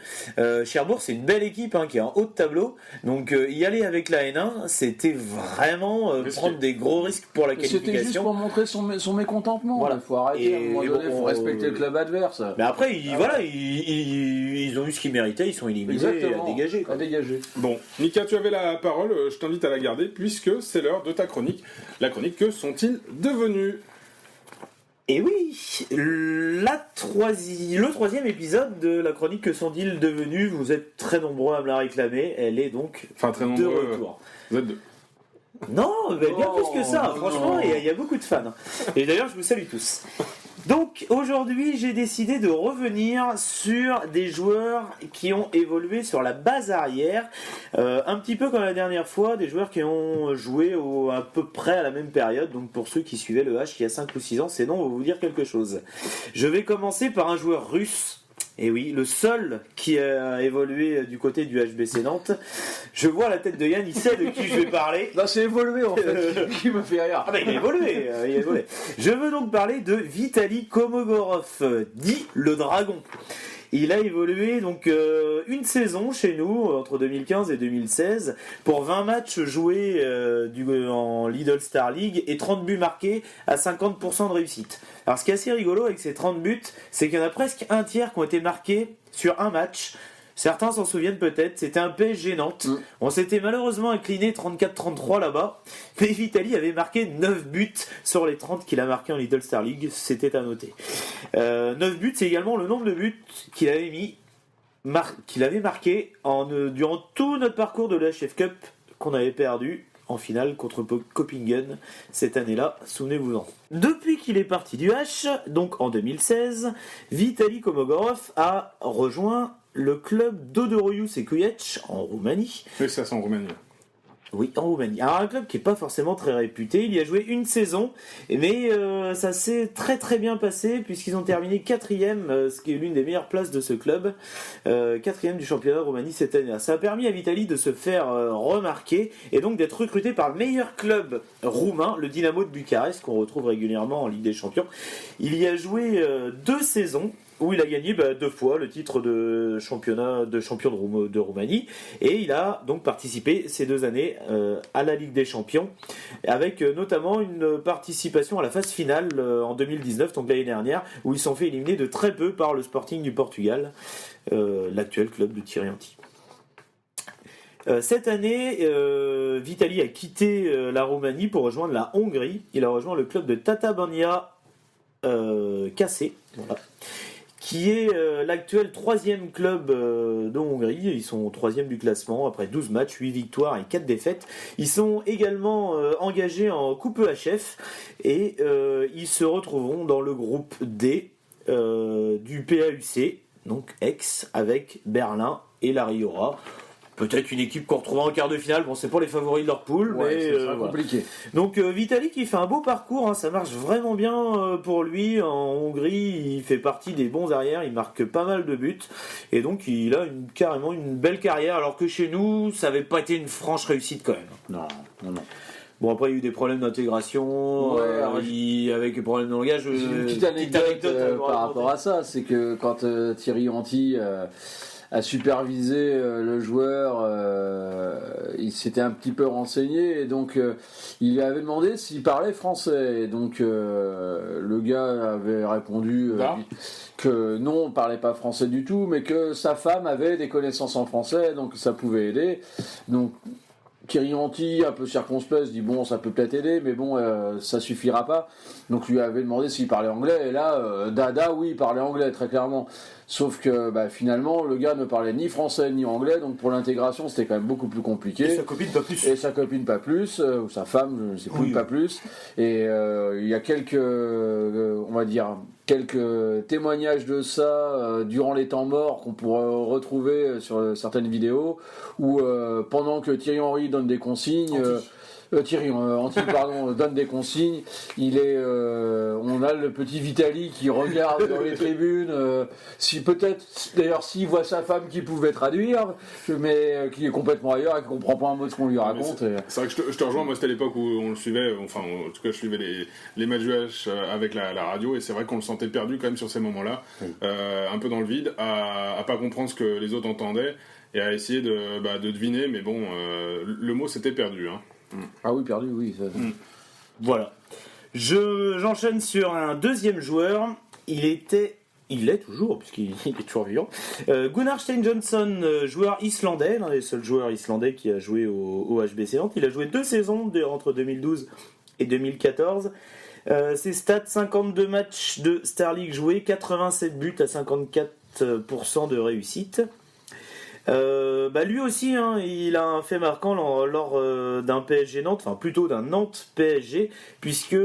[SPEAKER 4] Cherbourg c'est une belle équipe qui est en haut de tableau, donc y aller avec la N1, c'était vraiment prendre des gros risques pour la qualification.
[SPEAKER 3] C'était juste pour montrer son mécontentement. Voilà. Il faut arrêter, à un moment donné, il faut respecter le club adverse.
[SPEAKER 4] Mais après, ils ont eu ce qu'ils méritaient, ils sont éliminés à dégager.
[SPEAKER 2] Bon, Mika, tu avais la parole, je t'invite à la garder, puisque c'est l'heure de ta chronique. La chronique, que sont-ils devenus ?
[SPEAKER 4] Et oui, le troisième épisode de la chronique Que sont-ils devenus ? Vous êtes très nombreux à me la réclamer, elle est donc
[SPEAKER 2] très
[SPEAKER 4] de retour.
[SPEAKER 2] Vous êtes deux.
[SPEAKER 4] Non, bien plus que ça, franchement, il y a beaucoup de fans. Et d'ailleurs, je vous salue tous. Donc aujourd'hui, j'ai décidé de revenir sur des joueurs qui ont évolué sur la base arrière, un petit peu comme la dernière fois, des joueurs qui ont joué à peu près à la même période. Donc pour ceux qui suivaient le H il y a 5 ou 6 ans, ces noms vont vous dire quelque chose. Je vais commencer par un joueur russe. Et oui, le seul qui a évolué du côté du HBC Nantes. Je vois la tête de Yann, il sait de qui je vais parler.
[SPEAKER 3] Bah, c'est évolué en fait, qui me fait rire.
[SPEAKER 4] Ah bah il a évolué, il a évolué. Je veux donc parler de Vitali Komogorov, dit le Dragon. Il a évolué donc une saison chez nous entre 2015 et 2016 pour 20 matchs joués en Lidl Star League et 30 buts marqués à 50% de réussite. Alors ce qui est assez rigolo avec ces 30 buts, c'est qu'il y en a presque un tiers qui ont été marqués sur un match. Certains s'en souviennent peut-être, c'était un PSG Nantes. On s'était malheureusement incliné 34-33 là-bas, mais Vitali avait marqué 9 buts sur les 30 qu'il a marqués en Lidl Star League, c'était à noter. 9 buts, c'est également le nombre de buts qu'il avait marqué durant tout notre parcours de l'HF Cup qu'on avait perdu en finale contre Köpingen cette année-là, souvenez-vous-en. Depuis qu'il est parti du H, donc en 2016, Vitali Komogorov a rejoint le club d'Odoroiu Secuiesc en Roumanie.
[SPEAKER 2] Oui, ça c'est en Roumanie.
[SPEAKER 4] Oui, en Roumanie. Alors un club qui n'est pas forcément très réputé. Il y a joué une saison, mais ça s'est très très bien passé puisqu'ils ont terminé 4e, ce qui est l'une des meilleures places de ce club. 4e du championnat de Roumanie cette année-là. Ça a permis à Vitali de se faire remarquer et donc d'être recruté par le meilleur club roumain, le Dynamo de Bucarest, qu'on retrouve régulièrement en Ligue des Champions. Il y a joué 2 saisons où il a gagné 2 fois le titre de champion de Roumanie, et il a donc participé ces 2 années à la Ligue des Champions, avec notamment une participation à la phase finale en 2019, donc l'année dernière, où ils se sont fait éliminer de très peu par le Sporting du Portugal, l'actuel club de Thierry Henry. Cette année, Vitali a quitté la Roumanie pour rejoindre la Hongrie. Il a rejoint le club de Tatabánya Kásé, voilà, qui est l'actuel 3e club de Hongrie. Ils sont 3e du classement après 12 matchs, 8 victoires et 4 défaites. Ils sont également engagés en Coupe EHF et ils se retrouveront dans le groupe D du PAUC, donc Aix, avec Berlin et la Riora. Peut-être une équipe qu'on retrouvera en quart de finale. Bon, c'est pas les favoris de leur poule,
[SPEAKER 3] Ouais,
[SPEAKER 4] mais
[SPEAKER 3] c'est compliqué.
[SPEAKER 4] Donc Vitali qui fait un beau parcours, hein, ça marche vraiment bien pour lui en Hongrie. Il fait partie des bons arrières, il marque pas mal de buts et donc il a carrément une belle carrière. Alors que chez nous, ça avait pas été une franche réussite quand même.
[SPEAKER 3] Non.
[SPEAKER 4] Bon, après il y a eu des problèmes d'intégration, avec des problèmes de langage.
[SPEAKER 3] Une petite anecdote par rapport à ça, c'est que quand Thierry Henry a supervisé le joueur, il s'était un petit peu renseigné et donc il lui avait demandé s'il parlait français. Et donc le gars avait répondu que non, on ne parlait pas français du tout, mais que sa femme avait des connaissances en français, donc ça pouvait aider. Donc Thierry Henry, un peu circonspect, se dit bon, ça peut peut-être aider, mais bon, ça suffira pas. Donc lui avait demandé s'il parlait anglais, et là, Dada, oui, il parlait anglais, très clairement. Sauf que finalement, le gars ne parlait ni français ni anglais, donc pour l'intégration, c'était quand même beaucoup plus compliqué.
[SPEAKER 4] Et sa copine pas plus.
[SPEAKER 3] Et sa copine pas plus, ou sa femme, je ne sais plus, pas plus. Et il y a quelques, on va dire, quelques témoignages de ça durant les temps morts qu'on pourrait retrouver sur certaines vidéos, où pendant que Thierry Henry donne des consignes... Anti donne des consignes. On a le petit Vitali qui regarde dans les tribunes. D'ailleurs, s'il voit sa femme qui pouvait traduire, mais qui est complètement ailleurs et qui comprend pas un mot de ce qu'on lui raconte.
[SPEAKER 2] C'est vrai que je te rejoins. Moi, c'était à l'époque où on le suivait. Enfin, en tout cas, je suivais les matchs du H avec la radio, et c'est vrai qu'on le sentait perdu quand même sur ces moments-là, un peu dans le vide, à pas comprendre ce que les autres entendaient et à essayer de deviner. Mais bon, le mot c'était perdu. Hein.
[SPEAKER 3] Ah oui, perdu, oui.
[SPEAKER 4] Voilà. J'enchaîne sur un deuxième joueur. Il l'est toujours, puisqu'il est toujours vivant. Gunnar Stein Johnson, joueur islandais, l'un des seuls joueurs islandais qui a joué au HBC Nantes. Il a joué 2 saisons entre 2012 et 2014. Ses stats, 52 matchs de Star League joués, 87 buts à 54% de réussite. Lui aussi, hein, il a un fait marquant lors d'un PSG Nantes, enfin plutôt d'un Nantes PSG, puisque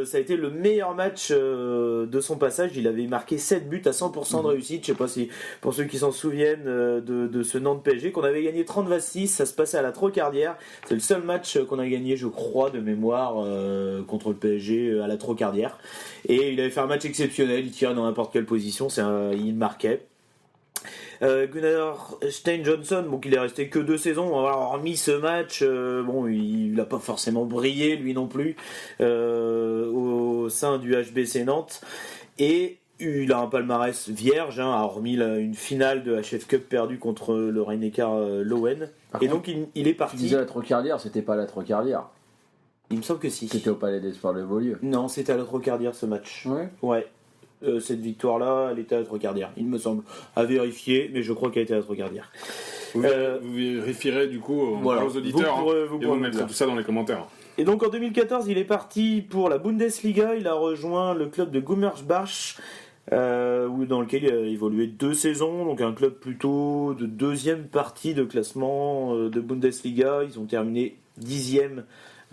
[SPEAKER 4] ça a été le meilleur match de son passage. Il avait marqué 7 buts à 100% de réussite. Je sais pas si pour ceux qui s'en souviennent de ce Nantes PSG, qu'on avait gagné 30-26, ça se passait à la Trocardière. C'est le seul match qu'on a gagné, je crois, de mémoire contre le PSG à la Trocardière. Et il avait fait un match exceptionnel. Il tirait dans n'importe quelle position, il marquait. Gunnar Stein Johnson, il est resté que 2 saisons. Hormis ce match, il n'a pas forcément brillé lui non plus au sein du HBC Nantes. Et il a un palmarès vierge, hormis une finale de HF Cup perdue contre le Rhein-Neckar Löwen. Et donc il est parti.
[SPEAKER 3] Tu disais la Trocardière, c'était pas la Trocardière.
[SPEAKER 4] Il me semble que si.
[SPEAKER 3] C'était au Palais des Sports de Beaulieu.
[SPEAKER 4] Non, c'était à la Trocardière ce match.
[SPEAKER 3] Ouais.
[SPEAKER 4] Cette victoire-là, elle était à la Trocardière, il me semble. À vérifier, mais je crois qu'elle était à la Trocardière.
[SPEAKER 2] Vous vérifierez du coup aux auditeurs et vous mettrez tout ça dans les commentaires.
[SPEAKER 4] Et donc en 2014, il est parti pour la Bundesliga. Il a rejoint le club de Gummersbach, dans lequel il a évolué 2 saisons. Donc un club plutôt de 2e partie de classement de Bundesliga. Ils ont terminé 10e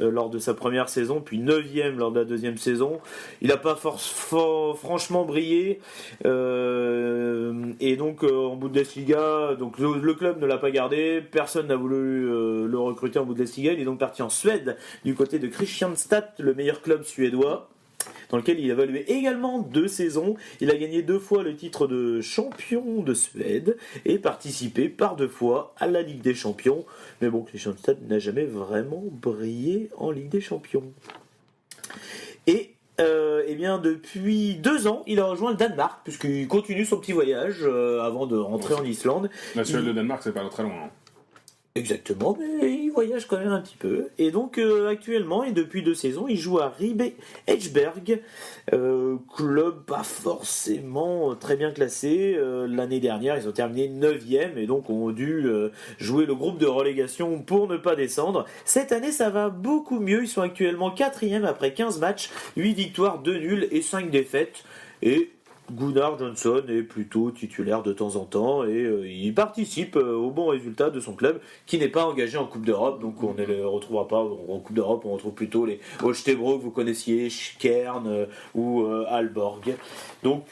[SPEAKER 4] lors de sa première saison, puis 9e lors de la 2e saison. Il n'a pas franchement brillé, et donc en Bundesliga, donc le club ne l'a pas gardé, personne n'a voulu le recruter en Bundesliga. Il est donc parti en Suède, du côté de Kristianstad, le meilleur club suédois, dans lequel il a évolué également 2 saisons. Il a gagné 2 fois le titre de champion de Suède et participé par 2 fois à la Ligue des Champions. Mais Kristianstad n'a jamais vraiment brillé en Ligue des Champions. Et depuis 2 ans, il a rejoint le Danemark, puisqu'il continue son petit voyage avant de rentrer en Islande.
[SPEAKER 2] La Suède de Danemark, c'est pas très loin.
[SPEAKER 4] Exactement, mais il voyage quand même un petit peu. Et donc actuellement, et depuis 2 saisons, il joue à Ribe Edgeberg, club pas forcément très bien classé. L'année dernière, ils ont terminé 9e et donc ont dû jouer le groupe de relégation pour ne pas descendre. Cette année, ça va beaucoup mieux. Ils sont actuellement 4e après 15 matchs, 8 victoires, 2 nuls et 5 défaites. Et Gunnar Johnson est plutôt titulaire de temps en temps et il participe aux bons résultats de son club qui n'est pas engagé en Coupe d'Europe, donc on ne les retrouvera pas en Coupe d'Europe. On retrouve plutôt les Holstebro que vous connaissiez, Skjern ou Aalborg. Donc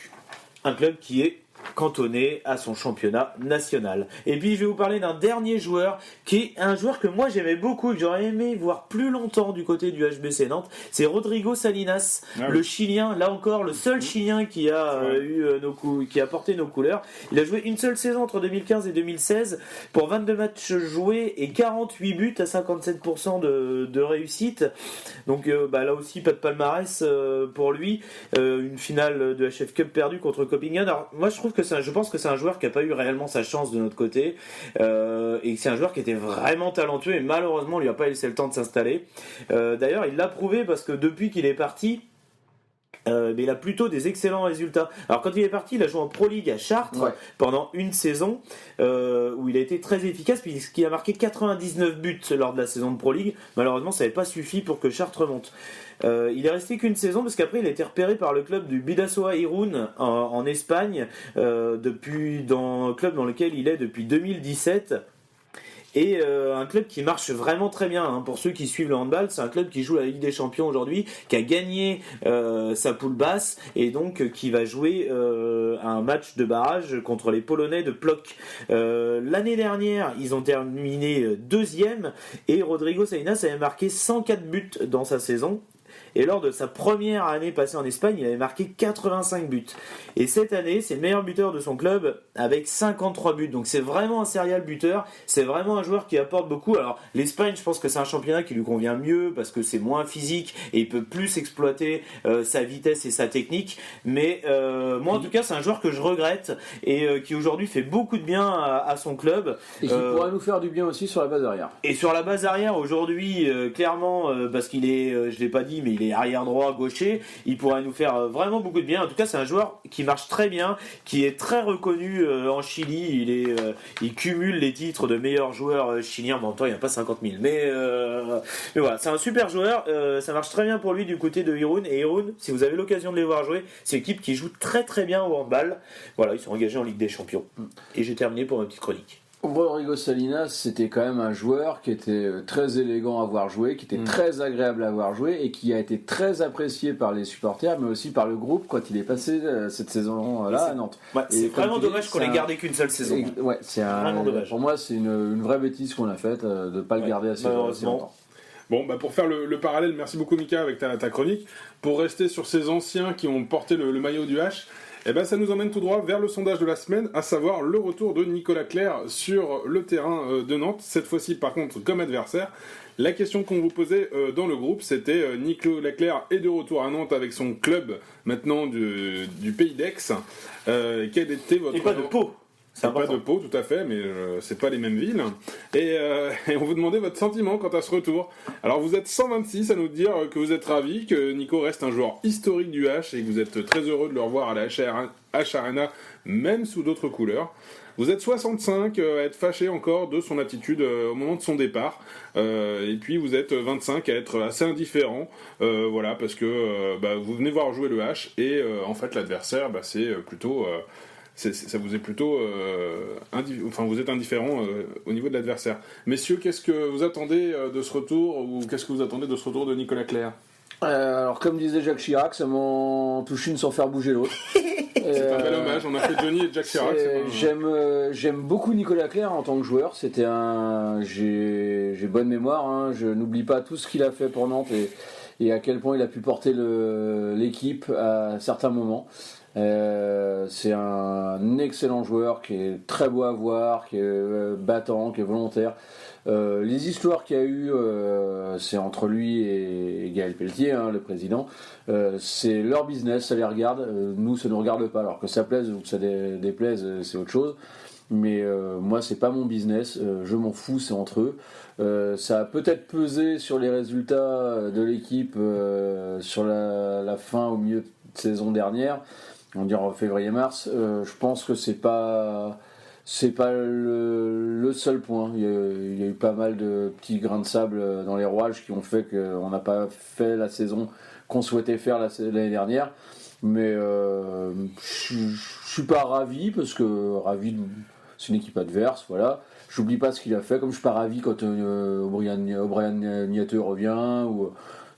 [SPEAKER 4] un club qui est cantonné à son championnat national. Et puis je vais vous parler d'un dernier joueur qui est un joueur que moi j'aimais beaucoup et que j'aurais aimé voir plus longtemps du côté du HBC Nantes. C'est Rodrigo Salinas, le Chilien, là encore le seul Chilien qui a qui a porté nos couleurs. Il a joué une seule saison entre 2015 et 2016 pour 22 matchs joués et 48 buts à 57% de réussite. Donc là aussi pas de palmarès pour lui. Une finale de HF Cup perdue contre Copenhagen. Alors moi je pense que c'est un joueur qui n'a pas eu réellement sa chance de notre côté, et que c'est un joueur qui était vraiment talentueux et malheureusement on lui a pas laissé le temps de s'installer. D'ailleurs il l'a prouvé parce que depuis qu'il est parti, il a plutôt des excellents résultats. Alors quand il est parti, il a joué en Pro League à Chartres pendant une saison où il a été très efficace puisqu'il a marqué 99 buts lors de la saison de Pro League. Malheureusement ça n'avait pas suffi pour que Chartres remonte. Il est resté qu'une saison parce qu'après il a été repéré par le club du Bidasoa Irún en Espagne, dans le club dans lequel il est depuis 2017. Et un club qui marche vraiment très bien, pour ceux qui suivent le handball. C'est un club qui joue la Ligue des Champions aujourd'hui, qui a gagné sa poule basse et donc qui va jouer un match de barrage contre les Polonais de Plock. L'année dernière, ils ont terminé 2e et Rodrigo Salinas avait marqué 104 buts dans sa saison. Et lors de sa première année passée en Espagne, il avait marqué 85 buts. Et cette année, c'est le meilleur buteur de son club avec 53 buts. Donc c'est vraiment un serial buteur. C'est vraiment un joueur qui apporte beaucoup. Alors l'Espagne, je pense que c'est un championnat qui lui convient mieux parce que c'est moins physique et il peut plus exploiter sa vitesse et sa technique. Mais moi, en tout cas, c'est un joueur que je regrette et qui aujourd'hui fait beaucoup de bien à son club.
[SPEAKER 3] Et qui pourrait nous faire du bien aussi sur la base arrière.
[SPEAKER 4] Et sur la base arrière, aujourd'hui, clairement, parce qu'il est, je l'ai pas dit, mais il est arrière droit, gaucher, il pourrait nous faire vraiment beaucoup de bien. En tout cas, c'est un joueur qui marche très bien, qui est très reconnu en Chili. Il cumule les titres de meilleur joueur chilien. En même temps, il n'y a pas 50 000. Mais voilà, c'est un super joueur. Ça marche très bien pour lui du côté de Irún. Et Irún, si vous avez l'occasion de les voir jouer, c'est une équipe qui joue très très bien au handball. Voilà, ils sont engagés en Ligue des Champions. Et j'ai terminé pour ma petite chronique.
[SPEAKER 3] Rodrigo Salinas, c'était quand même un joueur qui était très élégant à voir jouer, qui était très agréable à voir jouer et qui a été très apprécié par les supporters, mais aussi par le groupe quand il est passé cette saison-là à Nantes.
[SPEAKER 4] Ouais, c'est vraiment dommage qu'on ait gardé qu'une seule saison.
[SPEAKER 3] Ouais, c'est vraiment dommage. Pour moi, c'est une vraie bêtise qu'on a faite de ne pas le garder assez longtemps.
[SPEAKER 2] Bon, pour faire le parallèle, merci beaucoup Mika avec ta chronique. Pour rester sur ces anciens qui ont porté le maillot du H, ça nous emmène tout droit vers le sondage de la semaine, à savoir le retour de Nicolas Clerc sur le terrain de Nantes, cette fois-ci par contre comme adversaire. La question qu'on vous posait dans le groupe, c'était Nicolas Clerc est de retour à Nantes avec son club maintenant du Pays d'Aix. Quel était votre...
[SPEAKER 4] Et pas de Pau.
[SPEAKER 2] C'est pas de Pau, tout à fait, mais c'est pas les mêmes villes. Et on vous demandait votre sentiment quant à ce retour. Alors vous êtes 126 à nous dire que vous êtes ravis, que Nico reste un joueur historique du H et que vous êtes très heureux de le revoir à la H Arena, même sous d'autres couleurs. Vous êtes 65 à être fâché encore de son attitude au moment de son départ. Et puis vous êtes 25 à être assez indifférent. Voilà, parce que vous venez voir jouer le H et en fait l'adversaire, c'est plutôt... ça vous est plutôt vous êtes indifférent au niveau de l'adversaire. Messieurs, qu'est-ce que vous attendez de ce retour, ou qu'est-ce que vous attendez de ce retour de Nicolas Clerc?
[SPEAKER 3] Alors comme disait Jacques Chirac, ça m'en touche une sans faire bouger l'autre.
[SPEAKER 2] C'est un bel hommage, on a fait Johnny et Jacques Chirac.
[SPEAKER 3] J'aime beaucoup Nicolas Clerc en tant que joueur. J'ai bonne mémoire, je n'oublie pas tout ce qu'il a fait pour Nantes et à quel point il a pu porter l'équipe à certains moments. C'est un excellent joueur qui est très beau à voir, qui est battant, qui est volontaire. Les histoires qu'il y a eu, c'est entre lui et Gaël Pelletier, le président. C'est leur business, ça les regarde. Nous, ça ne nous regarde pas. Alors que ça plaise ou que ça déplaise, c'est autre chose. Mais moi, c'est pas mon business. Je m'en fous, c'est entre eux. Ça a peut-être pesé sur les résultats de l'équipe sur la fin au milieu de saison dernière. On dirait en février-mars. Je pense que c'est pas le seul point. Il y a eu pas mal de petits grains de sable dans les rouages qui ont fait qu'on n'a pas fait la saison qu'on souhaitait faire l'année dernière. Mais je suis pas ravi, parce que c'est une équipe adverse, voilà. J'oublie pas ce qu'il a fait, comme je suis pas ravi quand O'Brien Nieteux revient.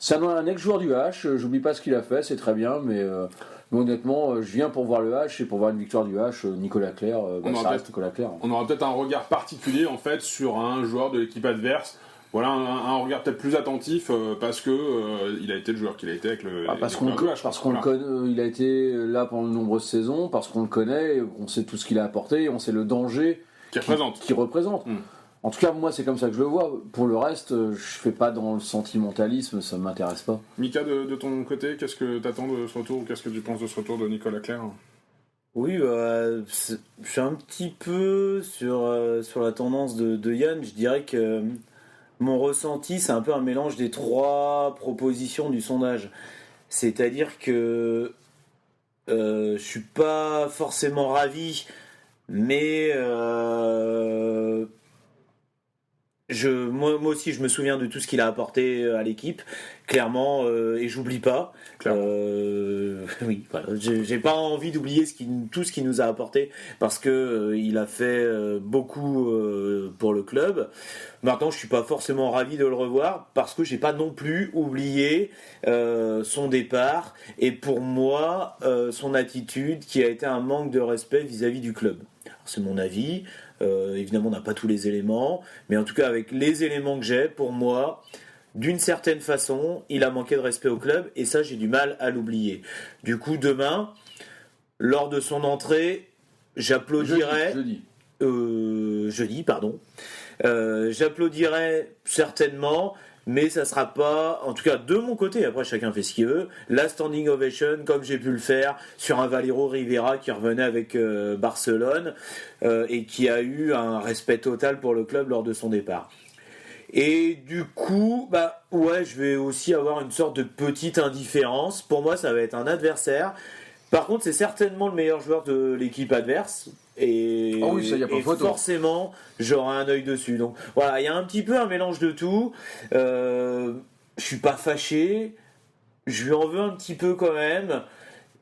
[SPEAKER 3] C'est un ex-joueur du H, j'oublie pas ce qu'il a fait, c'est très bien, mais honnêtement, je viens pour voir le H et pour voir une victoire du H. Nicolas Clerc, ça reste Nicolas Clerc.
[SPEAKER 2] On aura peut-être un regard particulier en fait sur un joueur de l'équipe adverse. Voilà, un regard peut-être plus attentif parce que il a été le joueur qu'il a été avec le.
[SPEAKER 3] Parce qu'on le connaît, il a été là pendant de nombreuses saisons, parce qu'on le connaît, on sait tout ce qu'il a apporté, et on sait le danger qu'il représente. En tout cas, moi, c'est comme ça que je le vois. Pour le reste, je fais pas dans le sentimentalisme, ça m'intéresse pas.
[SPEAKER 2] Mika, de ton côté, qu'est-ce que t'attends de ce retour, ou qu'est-ce que tu penses de ce retour de Nicolas Clerc?
[SPEAKER 4] Oui, je suis un petit peu sur la tendance de Yann. Je dirais que mon ressenti, c'est un peu un mélange des trois propositions du sondage. C'est-à-dire que je suis pas forcément ravi, mais moi aussi, je me souviens de tout ce qu'il a apporté à l'équipe, clairement, et j'oublie pas. Oui, voilà, j'ai pas envie d'oublier tout ce qu'il nous a apporté, parce que il a fait beaucoup pour le club. Maintenant, je suis pas forcément ravi de le revoir, parce que j'ai pas non plus oublié son départ, et pour moi, son attitude qui a été un manque de respect vis-à-vis du club. Alors, c'est mon avis. Évidemment, on n'a pas tous les éléments, mais en tout cas, avec les éléments que j'ai, pour moi, d'une certaine façon, il a manqué de respect au club, et ça, j'ai du mal à l'oublier. Du coup, demain, lors de son entrée, j'applaudirais... Jeudi, pardon. J'applaudirais certainement, mais ça sera pas, en tout cas de mon côté, après chacun fait ce qu'il veut, la standing ovation comme j'ai pu le faire sur un Valero Rivera qui revenait avec Barcelone et qui a eu un respect total pour le club lors de son départ. Et du coup, je vais aussi avoir une sorte de petite indifférence. Pour moi, ça va être un adversaire. Par contre, c'est certainement le meilleur joueur de l'équipe adverse. Et,
[SPEAKER 3] ça, y a pas
[SPEAKER 4] et
[SPEAKER 3] photo.
[SPEAKER 4] Forcément, j'aurai un œil dessus. Donc voilà, il y a un petit peu un mélange de tout. Je suis pas fâché. Je lui en veux un petit peu quand même.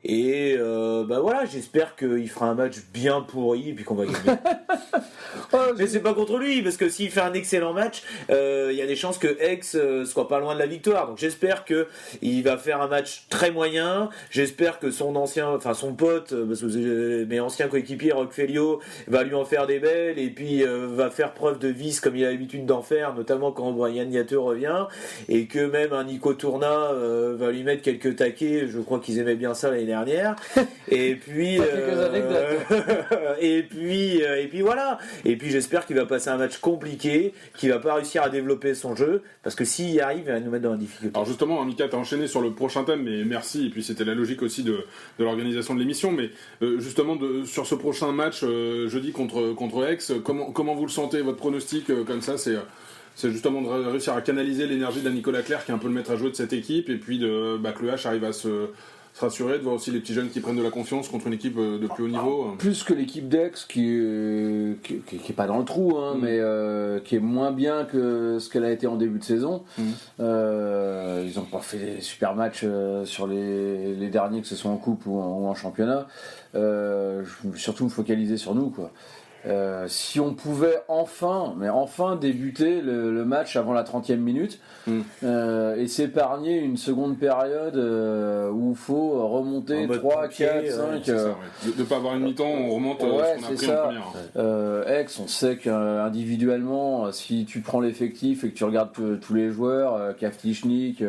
[SPEAKER 4] Et voilà, j'espère qu'il fera un match bien pourri et puis qu'on va gagner. Mais c'est pas contre lui, parce que s'il fait un excellent match, il y a des chances que Aix soit pas loin de la victoire. Donc j'espère qu'il va faire un match très moyen. J'espère que son pote, parce que c'est mes anciens coéquipiers, Roch Félio, va lui en faire des belles et puis va faire preuve de vice comme il a l'habitude d'en faire, notamment quand Brian Niateux revient, et que même un Nico Tourna va lui mettre quelques taquets. Je crois qu'ils aimaient bien ça l'année dernière. Et puis
[SPEAKER 3] quelques anecdotes.
[SPEAKER 4] et puis voilà. Et puis j'espère qu'il va passer un match compliqué, qu'il va pas réussir à développer son jeu, parce que s'il y arrive, il va nous mettre dans la difficulté.
[SPEAKER 2] Alors justement, Mika, t'as enchaîné sur le prochain thème, mais merci, et puis c'était la logique aussi de l'organisation de l'émission, mais justement sur ce prochain match jeudi contre Aix, comment vous le sentez, votre pronostic comme ça, c'est justement de réussir à canaliser l'énergie de Nicolas Clerc, qui est un peu le maître à jouer de cette équipe, et puis que le H arrive à se rassurer, de voir aussi les petits jeunes qui prennent de la confiance contre une équipe de plus haut niveau.
[SPEAKER 3] Plus que l'équipe d'Aix qui est pas dans le trou, mais qui est moins bien que ce qu'elle a été en début de saison. Ils n'ont pas fait des super matchs sur les derniers, que ce soit en coupe ou en championnat. Je vais surtout me focaliser sur nous, quoi. Si on pouvait enfin débuter le match avant la 30e minute et s'épargner une seconde période où il faut remonter 3, 4, 5...
[SPEAKER 2] De ne pas avoir une mi-temps, on remonte ce qu'on a pris en première.
[SPEAKER 3] Aix, on sait qu'individuellement, si tu prends l'effectif et que tu regardes tous les joueurs, Kavtichnik,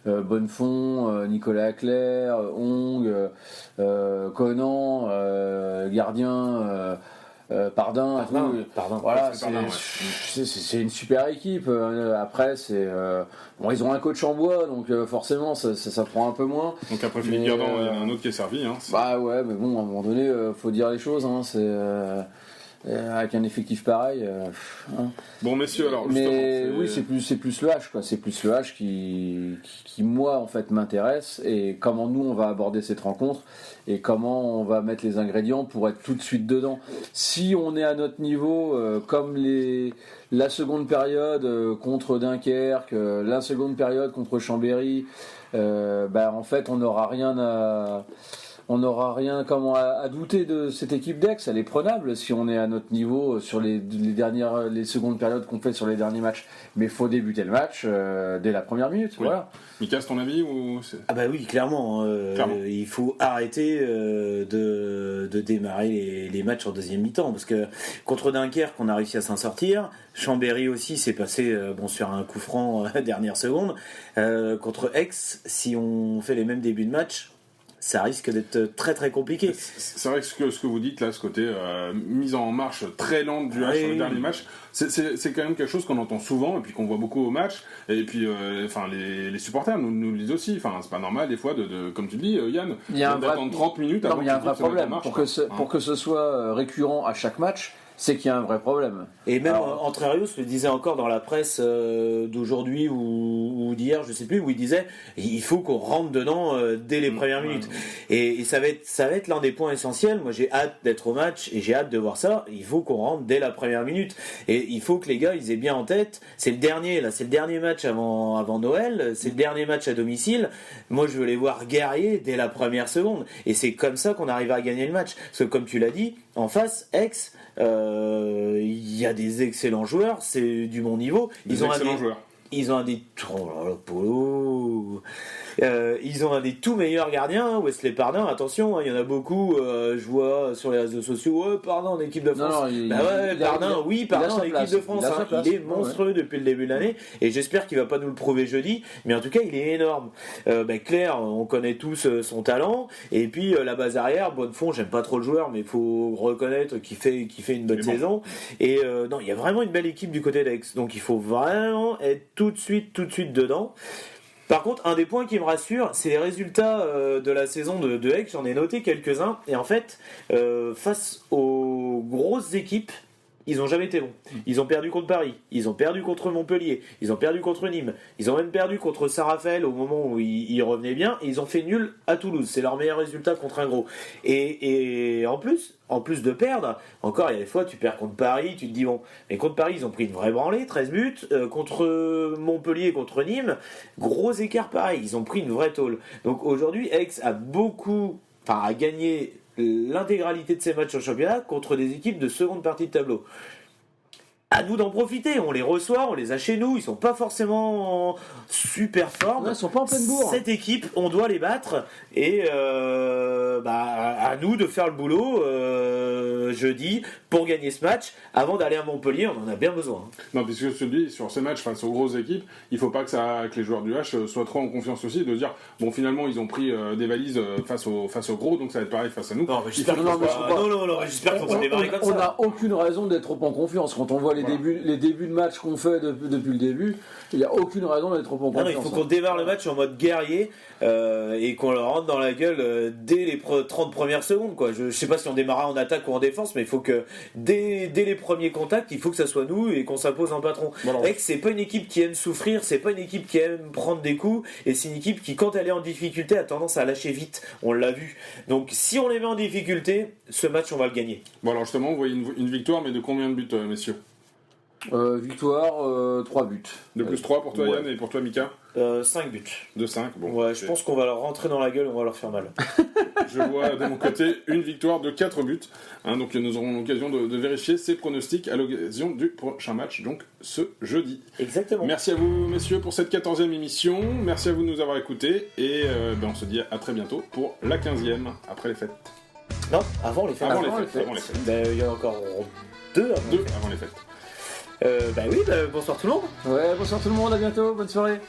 [SPEAKER 3] Bonnefond, Nicolas Clerc, Ong, Conan, gardien... Pardin, voilà, c'est une super équipe. Après, ils ont un coach en bois, donc forcément, ça prend un peu moins.
[SPEAKER 2] Donc après Philippe Gardant, il y en a un autre qui est servi.
[SPEAKER 3] Bah ouais, mais bon, à un moment donné, faut dire les choses. Avec un effectif pareil.
[SPEAKER 2] Bon, messieurs, alors.
[SPEAKER 3] Mais oui, c'est plus le H, quoi. C'est plus le H qui moi, en fait, m'intéresse, et comment nous on va aborder cette rencontre et comment on va mettre les ingrédients pour être tout de suite dedans. Si on est à notre niveau, comme la seconde période contre Dunkerque, la seconde période contre Chambéry, en fait, on n'aura rien à douter de cette équipe d'Aix. Elle est prenable si on est à notre niveau sur les secondes périodes qu'on fait sur les derniers matchs. Mais il faut débuter le match dès la première minute. Oui. Voilà.
[SPEAKER 2] Mika, c'est ton avis ou
[SPEAKER 4] oui, clairement. Il faut arrêter de démarrer les matchs en deuxième mi-temps, parce que contre Dunkerque, on a réussi à s'en sortir. Chambéry aussi s'est passé sur un coup franc dernière seconde. Contre Aix, si on fait les mêmes débuts de match, ça risque d'être très très compliqué.
[SPEAKER 2] C'est vrai que ce que vous dites là, ce côté mise en marche très lente du H sur le dernier match, c'est quand même quelque chose qu'on entend souvent et puis qu'on voit beaucoup au match. Et puis, les supporters nous le disent aussi. Enfin, c'est pas normal des fois comme tu dis, Yann, d'attendre 30 minutes avant
[SPEAKER 3] qu'il y a un vrai problème. Pour que ce soit récurrent à chaque match, c'est qu'il y a un vrai problème.
[SPEAKER 4] Et même Entrerios le disait encore dans la presse d'aujourd'hui ou d'hier, je sais plus, où il disait il faut qu'on rentre dedans dès les premières minutes. Et ça va être l'un des points essentiels. Moi, j'ai hâte d'être au match et j'ai hâte de voir ça. Il faut qu'on rentre dès la première minute. Et il faut que les gars, ils aient bien en tête, c'est le dernier match avant Noël, c'est le dernier match à domicile. Moi, je veux les voir guerrier dès la première seconde. Et c'est comme ça qu'on arrivera à gagner le match. Parce que comme tu l'as dit, en face, Aix, il y a des excellents joueurs, c'est du bon niveau. Ils ont un des ils ont un des tout meilleurs gardiens, Wesley Pardin. Attention, il y en a beaucoup. Je vois sur les réseaux sociaux, Pardin en équipe de France. Pardin en équipe de France. Il est monstrueux depuis le début de l'année, et j'espère qu'il va pas nous le prouver jeudi. Mais en tout cas, il est énorme. Claire, on connaît tous son talent. Et puis la base arrière, Bonnefond, j'aime pas trop le joueur, mais il faut reconnaître qu'il fait une bonne saison. Et il y a vraiment une belle équipe du côté d'Aix. Donc il faut vraiment être tout de suite dedans. Par contre, un des points qui me rassure, c'est les résultats de la saison de Aix. J'en ai noté quelques-uns. Et en fait, face aux grosses équipes, ils ont jamais été bons. Ils ont perdu contre Paris, ils ont perdu contre Montpellier, ils ont perdu contre Nîmes, ils ont même perdu contre Saint-Raphaël au moment où ils revenaient bien, et ils ont fait nul à Toulouse. C'est leur meilleur résultat contre un gros. Et en plus de perdre, encore il y a des fois tu perds contre Paris, tu te dis bon, mais contre Paris ils ont pris une vraie branlée, 13 buts, contre Montpellier, contre Nîmes, gros écart pareil, ils ont pris une vraie tôle. Donc aujourd'hui Aix a gagné l'intégralité de ses matchs au championnat contre des équipes de seconde partie de tableau. À nous d'en profiter, on les reçoit, on les a chez nous, ils sont pas forcément en super forme.
[SPEAKER 3] Ouais, ils sont pas en pleine bourre.
[SPEAKER 4] Cette équipe, on doit les battre et à nous de faire le boulot jeudi pour gagner ce match avant d'aller à Montpellier, on en a bien besoin.
[SPEAKER 2] Non, puisque je te dis, sur ces matchs face aux grosses équipes, il faut pas que les joueurs du H soient trop en confiance aussi, de dire, bon, finalement, ils ont pris des valises face aux gros, donc ça va être pareil face à nous.
[SPEAKER 4] Non, mais j'espère qu'on va démarrer comme ça.
[SPEAKER 3] On n'a aucune raison d'être trop en confiance. Quand on voit les débuts de match qu'on fait depuis le début, il n'y a aucune raison d'être trop en confiance.
[SPEAKER 4] Non, il faut qu'on démarre le match en mode guerrier et qu'on leur rentre dans la gueule dès les 30 premières secondes, quoi. Je sais pas si on démarra en attaque ou en défense, mais il faut que dès les premiers contacts, il faut que ça soit nous et qu'on s'impose en patron. Aix, c'est pas une équipe qui aime souffrir, c'est pas une équipe qui aime prendre des coups, et c'est une équipe qui, quand elle est en difficulté, a tendance à lâcher vite. On l'a vu. Donc si on les met en difficulté, ce match on va le gagner.
[SPEAKER 2] Bon, alors justement, vous voyez une victoire, mais de combien de buts, messieurs?
[SPEAKER 3] Victoire, 3 buts.
[SPEAKER 2] De plus 3 pour toi, Yann, et pour toi, Mika?
[SPEAKER 4] 5 buts.
[SPEAKER 2] De 5, bon.
[SPEAKER 4] Ouais, je pense qu'on va leur rentrer dans la gueule, on va leur faire mal.
[SPEAKER 2] Je vois de mon côté une victoire de 4 buts. Donc nous aurons l'occasion de vérifier ces pronostics à l'occasion du prochain match, donc ce jeudi.
[SPEAKER 4] Exactement.
[SPEAKER 2] Merci à vous, messieurs, pour cette 14e émission. Merci à vous de nous avoir écoutés. Et on se dit à très bientôt pour la 15e, après les fêtes.
[SPEAKER 4] Non, avant les fêtes.
[SPEAKER 2] Avant les fêtes.
[SPEAKER 4] Il y en a encore 2
[SPEAKER 2] avant les fêtes.
[SPEAKER 4] bonsoir tout le monde.
[SPEAKER 3] Ouais, bonsoir tout le monde, à bientôt, bonne soirée.